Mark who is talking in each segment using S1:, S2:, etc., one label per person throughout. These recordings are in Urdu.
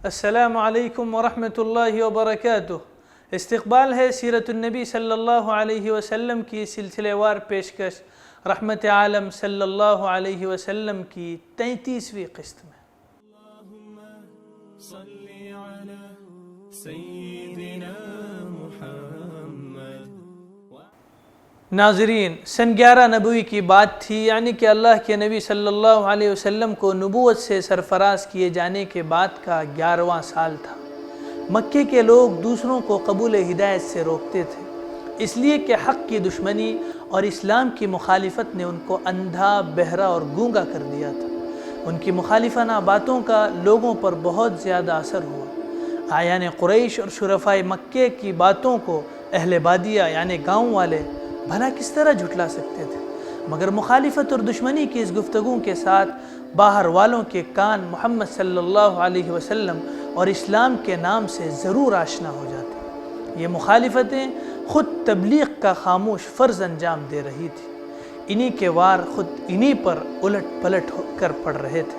S1: السلام علیکم ورحمۃ اللہ وبرکاتہ۔ استقبال ہے سیرت النبی صلی اللہ علیہ وسلم کی سلسلے وار پیشکش رحمت-e-aalam صلی اللہ علیہ وسلم کی 33ویں قسط میں۔
S2: اللہم صلی علی سیدنا محمد۔
S1: ناظرین، سن 11 نبوی کی بات تھی، یعنی کہ اللہ کے نبی صلی اللہ علیہ وسلم کو نبوت سے سرفراز کیے جانے کے بعد کا 11واں سال تھا۔ مکے کے لوگ دوسروں کو قبول ہدایت سے روکتے تھے، اس لیے کہ حق کی دشمنی اور اسلام کی مخالفت نے ان کو اندھا، بہرا اور گونگا کر دیا تھا۔ ان کی مخالفانہ باتوں کا لوگوں پر بہت زیادہ اثر ہوا۔ اعیان قریش اور شرفائے مکے کی باتوں کو اہل بادیہ یعنی گاؤں والے بھلا کس طرح جھٹلا سکتے تھے، مگر مخالفت اور دشمنی کی اس گفتگو کے ساتھ باہر والوں کے کان محمد صلی اللہ علیہ وسلم اور اسلام کے نام سے ضرور آشنا ہو جاتے۔ یہ مخالفتیں خود تبلیغ کا خاموش فرض انجام دے رہی تھی۔ انہی کے وار خود انہی پر الٹ پلٹ ہو کر پڑ رہے تھے۔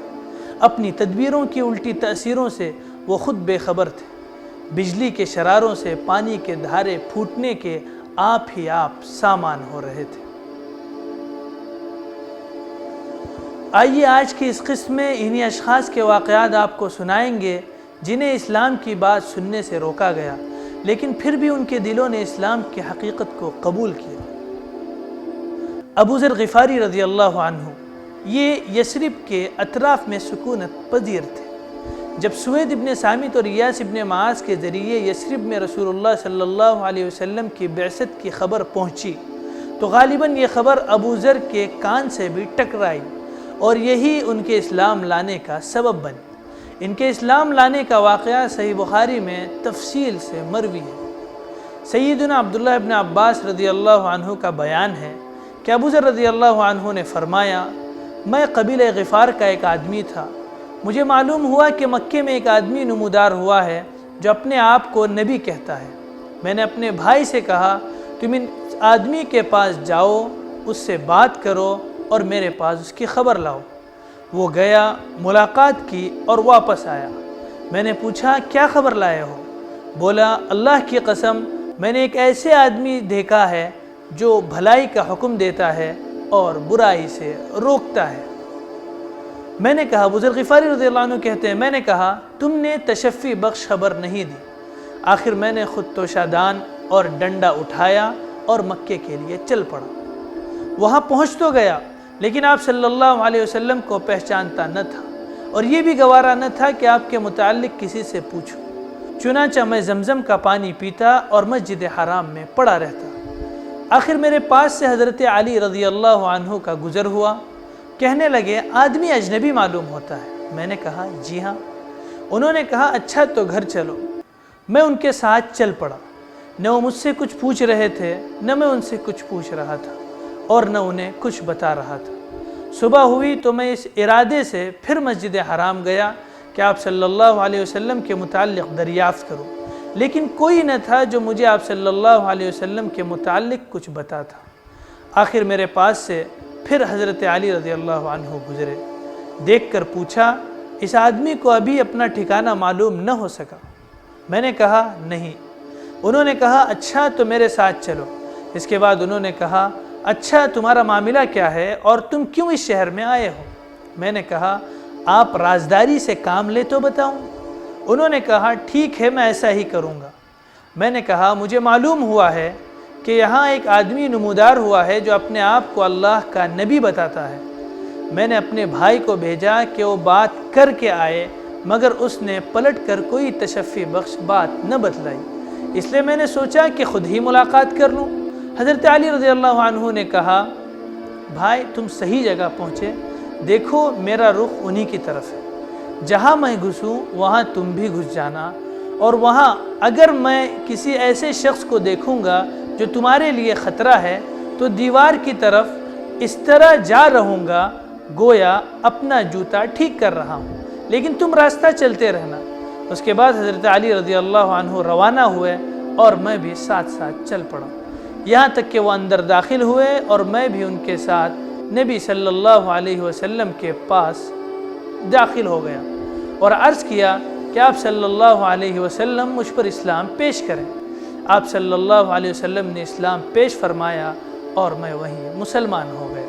S1: اپنی تدبیروں کی الٹی تأثیروں سے وہ خود بے خبر تھے۔ بجلی کے شراروں سے پانی کے دھارے پھوٹنے کے آپ ہی آپ سامان ہو رہے تھے۔ آئیے آج کی اس قسم میں انہی اشخاص کے واقعات آپ کو سنائیں گے جنہیں اسلام کی بات سننے سے روکا گیا، لیکن پھر بھی ان کے دلوں نے اسلام کی حقیقت کو قبول کیا۔ ابو ذر غفاری رضی اللہ عنہ یہ یثرب کے اطراف میں سکونت پذیر تھے۔ جب سوید ابن سامت اور ایاس ابن معاذ کے ذریعے یثرب میں رسول اللہ صلی اللہ علیہ وسلم کی بعثت کی خبر پہنچی تو غالباً یہ خبر ابو ذر کے کان سے بھی ٹکرائی اور یہی ان کے اسلام لانے کا سبب بنی۔ ان کے اسلام لانے کا واقعہ صحیح بخاری میں تفصیل سے مروی ہے۔ سیدنا عبداللہ ابن عباس رضی اللہ عنہ کا بیان ہے کہ ابو ذر رضی اللہ عنہ نے فرمایا، میں قبیلہ غفار کا ایک آدمی تھا۔ مجھے معلوم ہوا کہ مکے میں ایک آدمی نمودار ہوا ہے جو اپنے آپ کو نبی کہتا ہے۔ میں نے اپنے بھائی سے کہا، تم ان آدمی کے پاس جاؤ، اس سے بات کرو اور میرے پاس اس کی خبر لاؤ۔ وہ گیا، ملاقات کی اور واپس آیا۔ میں نے پوچھا، کیا خبر لائے ہو؟ بولا، اللہ کی قسم میں نے ایک ایسے آدمی دیکھا ہے جو بھلائی کا حکم دیتا ہے اور برائی سے روکتا ہے۔ میں نے کہا، ابو ذر غفاری رضی اللہ عنہ کہتے ہیں، میں نے کہا تم نے تشفی بخش خبر نہیں دی۔ آخر میں نے خود توشہ دان اور ڈنڈا اٹھایا اور مکے کے لیے چل پڑا۔ وہاں پہنچ تو گیا لیکن آپ صلی اللہ علیہ وسلم کو پہچانتا نہ تھا اور یہ بھی گوارا نہ تھا کہ آپ کے متعلق کسی سے پوچھوں۔ چنانچہ میں زمزم کا پانی پیتا اور مسجد حرام میں پڑا رہتا۔ آخر میرے پاس سے حضرت علی رضی اللہ عنہ کا گزر ہوا۔ کہنے لگے، آدمی اجنبی معلوم ہوتا ہے۔ میں نے کہا، جی ہاں۔ انہوں نے کہا، اچھا تو گھر چلو۔ میں ان کے ساتھ چل پڑا۔ نہ وہ مجھ سے کچھ پوچھ رہے تھے، نہ میں ان سے کچھ پوچھ رہا تھا اور نہ انہیں کچھ بتا رہا تھا۔ صبح ہوئی تو میں اس ارادے سے پھر مسجد حرام گیا کہ آپ صلی اللہ علیہ وسلم کے متعلق دریافت کروں، لیکن کوئی نہ تھا جو مجھے آپ صلی اللہ علیہ وسلم کے متعلق کچھ بتاتا۔ آخر میرے پاس سے پھر حضرت علی رضی اللہ عنہ گزرے۔ دیکھ کر پوچھا، اس آدمی کو ابھی اپنا ٹھکانہ معلوم نہ ہو سکا؟ میں نے کہا، نہیں۔ انہوں نے کہا، اچھا تو میرے ساتھ چلو۔ اس کے بعد انہوں نے کہا، اچھا تمہارا معاملہ کیا ہے اور تم کیوں اس شہر میں آئے ہو؟ میں نے کہا، آپ رازداری سے کام لے تو بتاؤں۔ انہوں نے کہا، ٹھیک ہے میں ایسا ہی کروں گا۔ میں نے کہا، مجھے معلوم ہوا ہے کہ یہاں ایک آدمی نمودار ہوا ہے جو اپنے آپ کو اللہ کا نبی بتاتا ہے۔ میں نے اپنے بھائی کو بھیجا کہ وہ بات کر کے آئے، مگر اس نے پلٹ کر کوئی تشفی بخش بات نہ بتلائی، اس لیے میں نے سوچا کہ خود ہی ملاقات کر لوں۔ حضرت علی رضی اللہ عنہ نے کہا، بھائی تم صحیح جگہ پہنچے، دیکھو میرا رخ انہی کی طرف ہے۔ جہاں میں گھسوں وہاں تم بھی گھس جانا، اور وہاں اگر میں کسی ایسے شخص کو دیکھوں گا جو تمہارے لیے خطرہ ہے تو دیوار کی طرف اس طرح جا رہوں گا گویا اپنا جوتا ٹھیک کر رہا ہوں، لیکن تم راستہ چلتے رہنا۔ اس کے بعد حضرت علی رضی اللہ عنہ روانہ ہوئے اور میں بھی ساتھ ساتھ چل پڑا، یہاں تک کہ وہ اندر داخل ہوئے اور میں بھی ان کے ساتھ نبی صلی اللہ علیہ وسلم کے پاس داخل ہو گیا اور عرض کیا کہ آپ صلی اللہ علیہ وسلم مجھ پر اسلام پیش کریں۔ آپ صلی اللہ علیہ وسلم نے اسلام پیش فرمایا اور میں وہیں مسلمان ہو گیا۔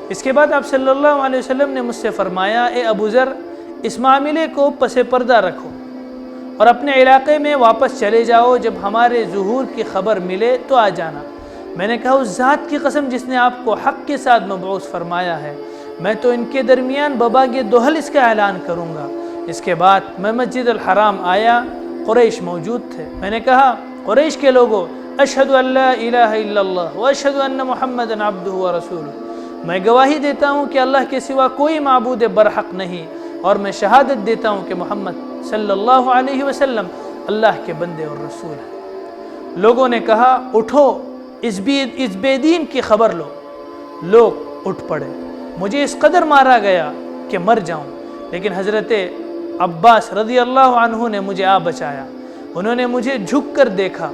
S1: اس کے بعد آپ صلی اللہ علیہ وسلم نے مجھ سے فرمایا، اے ابو ذر، اس معاملے کو پس پردہ رکھو اور اپنے علاقے میں واپس چلے جاؤ، جب ہمارے ظہور کی خبر ملے تو آ جانا۔ میں نے کہا، اس ذات کی قسم جس نے آپ کو حق کے ساتھ مبعوث فرمایا ہے، میں تو ان کے درمیان بباغ دوحل اس کا اعلان کروں گا۔ اس کے بعد میں مسجد الحرام آیا، قریش موجود تھے۔ میں نے کہا، قریش کے لوگوں، اشہد ان لا الہ الا اللہ واشہد ان محمد عبدہ ورسولہ، میں گواہی دیتا ہوں کہ اللہ کے سوا کوئی معبود برحق نہیں، اور میں شہادت دیتا ہوں کہ محمد صلی اللہ علیہ وسلم اللہ کے بندے اور رسول ہیں۔ لوگوں نے کہا، اٹھو، اس بے دین کی خبر لو۔ لوگ اٹھ پڑے، مجھے اس قدر مارا گیا کہ مر جاؤں، لیکن حضرت عباس رضی اللہ عنہ نے مجھے بچایا۔ انہوں نے مجھے جھک کر دیکھا،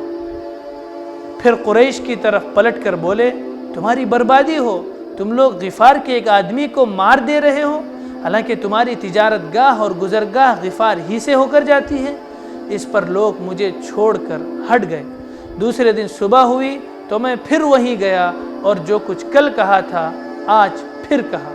S1: پھر قریش کی طرف پلٹ کر بولے، تمہاری بربادی ہو، تم لوگ غفار کے ایک آدمی کو مار دے رہے ہو، حالانکہ تمہاری تجارت گاہ اور گزرگاہ غفار ہی سے ہو کر جاتی ہے۔ اس پر لوگ مجھے چھوڑ کر ہٹ گئے۔ دوسرے دن صبح ہوئی تو میں پھر وہیں گیا، اور جو کچھ کل کہا تھا آج پھر کہا۔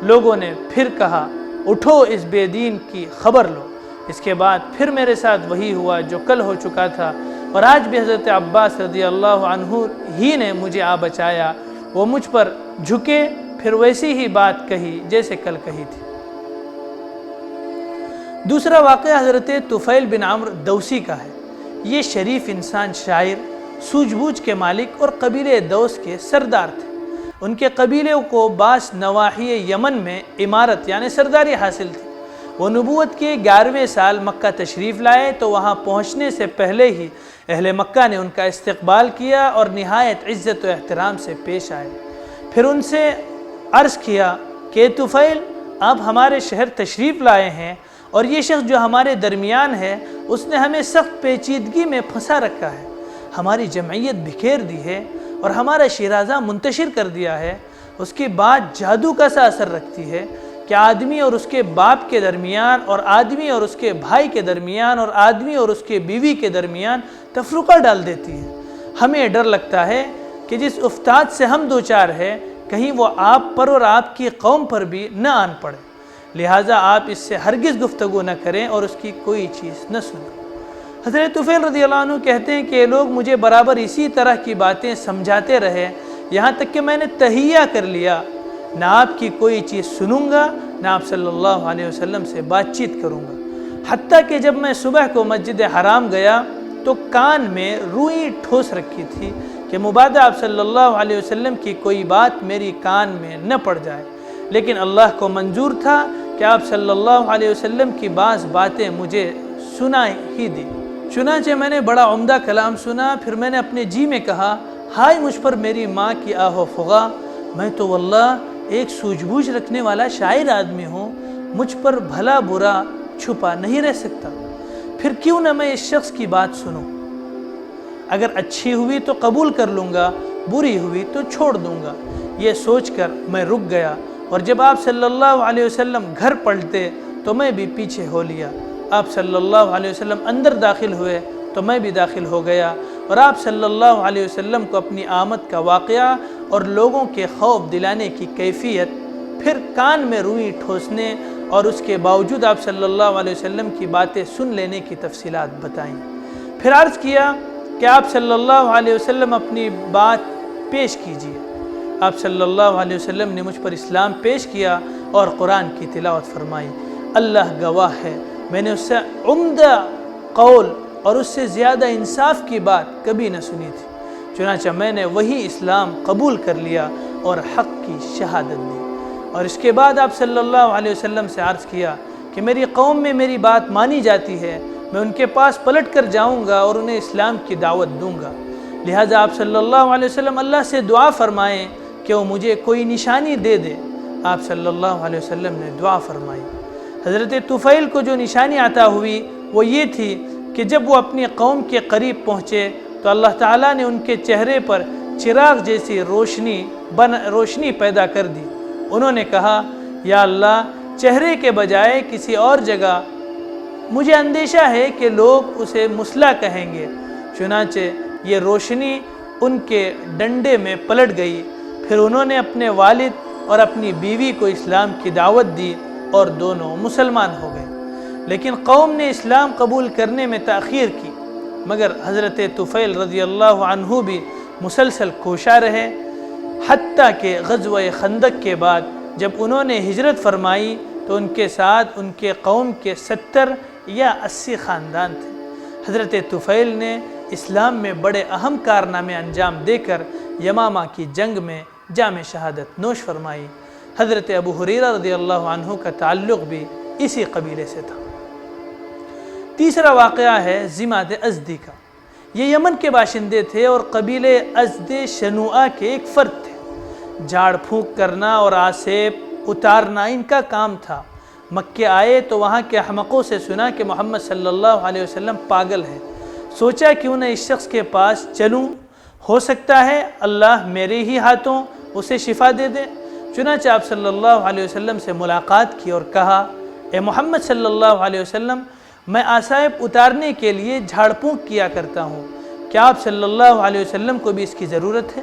S1: لوگوں نے پھر کہا، اٹھو، اس بے دین کی خبر لو۔ اس کے بعد پھر میرے ساتھ وہی ہوا جو کل ہو چکا تھا، اور آج بھی حضرت عباس رضی اللہ عنہ ہی نے مجھے بچایا۔ وہ مجھ پر جھکے، پھر ویسی ہی بات کہی جیسے کل کہی تھی۔ دوسرا واقعہ حضرت طفیل بن عمرو دوسی کا ہے۔ یہ شریف انسان شاعر، سوجھ بوجھ کے مالک اور قبیلے دوس کے سردار تھے۔ ان کے قبیلے کو بعض نواحی یمن میں امارت یعنی سرداری حاصل تھی۔ وہ نبوت کے 11ویں سال مکہ تشریف لائے تو وہاں پہنچنے سے پہلے ہی اہل مکہ نے ان کا استقبال کیا اور نہایت عزت و احترام سے پیش آئے۔ پھر ان سے عرض کیا کہ طفیل، آپ ہمارے شہر تشریف لائے ہیں، اور یہ شخص جو ہمارے درمیان ہے اس نے ہمیں سخت پیچیدگی میں پھنسا رکھا ہے، ہماری جمعیت بکھیر دی ہے اور ہمارا شیرازہ منتشر کر دیا ہے۔ اس کی بات جادو کا سا اثر رکھتی ہے کہ آدمی اور اس کے باپ کے درمیان، اور آدمی اور اس کے بھائی کے درمیان، اور آدمی اور اس کے بیوی کے درمیان تفرقہ ڈال دیتی ہے۔ ہمیں ڈر لگتا ہے کہ جس افتاد سے ہم دوچار ہیں، کہیں وہ آپ پر اور آپ کی قوم پر بھی نہ آن پڑے، لہٰذا آپ اس سے ہرگز گفتگو نہ کریں اور اس کی کوئی چیز نہ سنیں۔ حضرت طفیل رضی اللہ عنہ کہتے ہیں کہ یہ لوگ مجھے برابر اسی طرح کی باتیں سمجھاتے رہے، یہاں تک کہ میں نے تہیہ کر لیا، نہ آپ کی کوئی چیز سنوں گا، نہ آپ صلی اللہ علیہ وسلم سے بات چیت کروں گا۔ حتیٰ کہ جب میں صبح کو مسجد حرام گیا تو کان میں روئی ٹھوس رکھی تھی کہ مبادا آپ صلی اللہ علیہ وسلم کی کوئی بات میری کان میں نہ پڑ جائے، لیکن اللہ کو منظور تھا کہ آپ صلی اللہ علیہ وسلم کی بعض باتیں مجھے سنا ہی دی۔ چنانچہ میں نے بڑا عمدہ کلام سنا، پھر میں نے اپنے جی میں کہا، ہائے مجھ پر میری ماں کی آہ و فغاں، میں تو واللہ ایک سوجھ بوجھ رکھنے والا شاعر آدمی ہوں، مجھ پر بھلا برا چھپا نہیں رہ سکتا، پھر کیوں نہ میں اس شخص کی بات سنوں؟ اگر اچھی ہوئی تو قبول کر لوں گا، بری ہوئی تو چھوڑ دوں گا۔ یہ سوچ کر میں رک گیا، اور جب آپ صلی اللہ علیہ وسلم گھر پلٹے تو میں بھی پیچھے ہو لیا۔ آپ صلی اللہ علیہ وسلم اندر داخل ہوئے تو میں بھی داخل ہو گیا، اور آپ صلی اللہ علیہ وسلم کو اپنی آمد کا واقعہ اور لوگوں کے خوف دلانے کی کیفیت، پھر کان میں روئی ٹھوسنے اور اس کے باوجود آپ صلی اللہ علیہ وسلم کی باتیں سن لینے کی تفصیلات بتائیں۔ پھر عرض کیا کہ آپ صلی اللہ علیہ وسلم اپنی بات پیش کیجیے۔ آپ صلی اللہ علیہ وسلم نے مجھ پر اسلام پیش کیا اور قرآن کی تلاوت فرمائی۔ اللہ گواہ ہے، میں نے اس سے عمدہ قول اور اس سے زیادہ انصاف کی بات کبھی نہ سنی تھی، چنانچہ میں نے وہی اسلام قبول کر لیا اور حق کی شہادت دی۔ اور اس کے بعد آپ صلی اللہ علیہ وسلم سے عرض کیا کہ میری قوم میں میری بات مانی جاتی ہے، میں ان کے پاس پلٹ کر جاؤں گا اور انہیں اسلام کی دعوت دوں گا، لہٰذا آپ صلی اللہ علیہ وسلم اللہ سے دعا فرمائیں کہ وہ مجھے کوئی نشانی دے دے۔ آپ صلی اللہ علیہ وسلم نے دعا فرمائی۔ حضرت طفیل کو جو نشانی عطا ہوئی وہ یہ تھی کہ جب وہ اپنی قوم کے قریب پہنچے تو اللہ تعالیٰ نے ان کے چہرے پر چراغ جیسی روشنی پیدا کر دی۔ انہوں نے کہا، یا اللہ، چہرے کے بجائے کسی اور جگہ مجھے اندیشہ ہے کہ لوگ اسے مسلح کہیں گے۔ چنانچہ یہ روشنی ان کے ڈنڈے میں پلٹ گئی۔ پھر انہوں نے اپنے والد اور اپنی بیوی کو اسلام کی دعوت دی اور دونوں مسلمان ہو گئے، لیکن قوم نے اسلام قبول کرنے میں تاخیر کی، مگر حضرت طفیل رضی اللہ عنہ بھی مسلسل کوشاں رہے، حتیٰ کہ غزوہ خندق کے بعد جب انہوں نے ہجرت فرمائی تو ان کے ساتھ ان کے قوم کے 70 یا 80 خاندان تھے۔ حضرت طفیل نے اسلام میں بڑے اہم کارنامے انجام دے کر یمامہ کی جنگ میں جام شہادت نوش فرمائی۔ حضرت ابو ہریرہ رضی اللہ عنہ کا تعلق بھی اسی قبیلے سے تھا۔ تیسرا واقعہ ہے زماد اسدی کا۔ یہ یمن کے باشندے تھے اور قبیلے اسد شنوعہ کے ایک فرد تھے۔ جھاڑ پھونک کرنا اور آسیب اتارنا ان کا کام تھا۔ مکے آئے تو وہاں کے احمقوں سے سنا کہ محمد صلی اللہ علیہ وسلم پاگل ہے۔ سوچا کیوں نہ اس شخص کے پاس چلوں، ہو سکتا ہے اللہ میرے ہی ہاتھوں اسے شفا دے دے۔ چنانچہ آپ صلی اللہ علیہ وسلم سے ملاقات کی اور کہا، اے محمد صلی اللہ علیہ وسلم، میں آسائب اتارنے کے لیے جھاڑ پھونک کیا کرتا ہوں، کیا آپ صلی اللہ علیہ وسلم کو بھی اس کی ضرورت ہے؟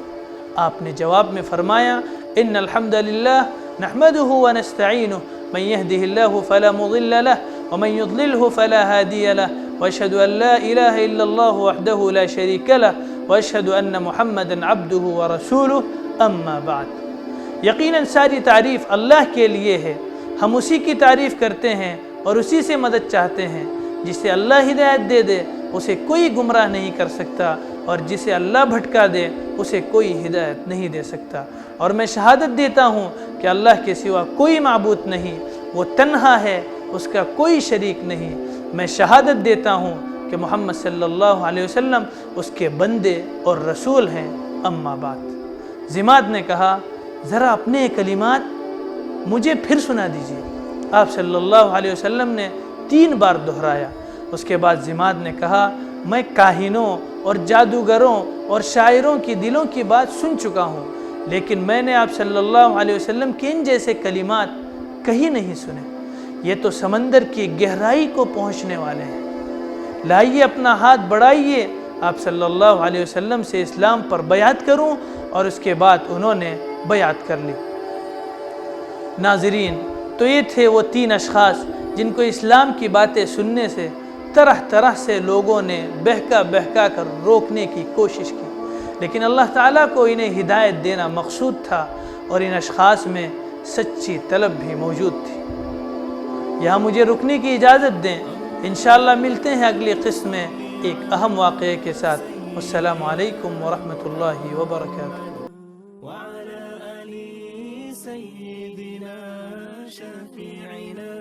S1: آپ نے جواب میں فرمایا، ان الحمد للہ نحمدہ ونستعینہ من یہدہ اللہ فلا مضل لہ ومن یضللہ فلا ہادی لہ واشہد ان لا الہ الا اللہ وحدہ لا شریک لہ واشہد ان محمدا عبدہ ورسولہ اما بعد۔ یقیناً ساری تعریف اللہ کے لیے ہے، ہم اسی کی تعریف کرتے ہیں اور اسی سے مدد چاہتے ہیں۔ جسے اللہ ہدایت دے دے اسے کوئی گمراہ نہیں کر سکتا، اور جسے اللہ بھٹکا دے اسے کوئی ہدایت نہیں دے سکتا۔ اور میں شہادت دیتا ہوں کہ اللہ کے سوا کوئی معبود نہیں، وہ تنہا ہے، اس کا کوئی شریک نہیں۔ میں شہادت دیتا ہوں کہ محمد صلی اللہ علیہ وسلم اس کے بندے اور رسول ہیں، اما بعد۔ زماد نے کہا، ذرا اپنے کلمات مجھے پھر سنا دیجیے۔ آپ صلی اللہ علیہ وسلم نے 3 بار دہرایا۔ اس کے بعد زماد نے کہا، میں کاہنوں اور جادوگروں اور شاعروں کی دلوں کی بات سن چکا ہوں، لیکن میں نے آپ صلی اللہ علیہ وسلم کے ان جیسے کلمات کہیں نہیں سنے۔ یہ تو سمندر کی گہرائی کو پہنچنے والے ہیں۔ لائیے اپنا ہاتھ بڑھائیے، آپ صلی اللہ علیہ وسلم سے اسلام پر بیعت کروں۔ اور اس کے بعد انہوں نے بیعت کر لی۔ ناظرین، تو یہ تھے وہ 3 اشخاص جن کو اسلام کی باتیں سننے سے طرح طرح سے لوگوں نے بہکا کر روکنے کی کوشش کی، لیکن اللہ تعالیٰ کو انہیں ہدایت دینا مقصود تھا، اور ان اشخاص میں سچی طلب بھی موجود تھی۔ یہاں مجھے رکنے کی اجازت دیں، انشاءاللہ ملتے ہیں اگلی قسط میں ایک اہم واقعے کے ساتھ۔ السلام علیکم ورحمۃ اللہ وبرکاتہ۔
S2: وعلى آل سيدنا شفيعنا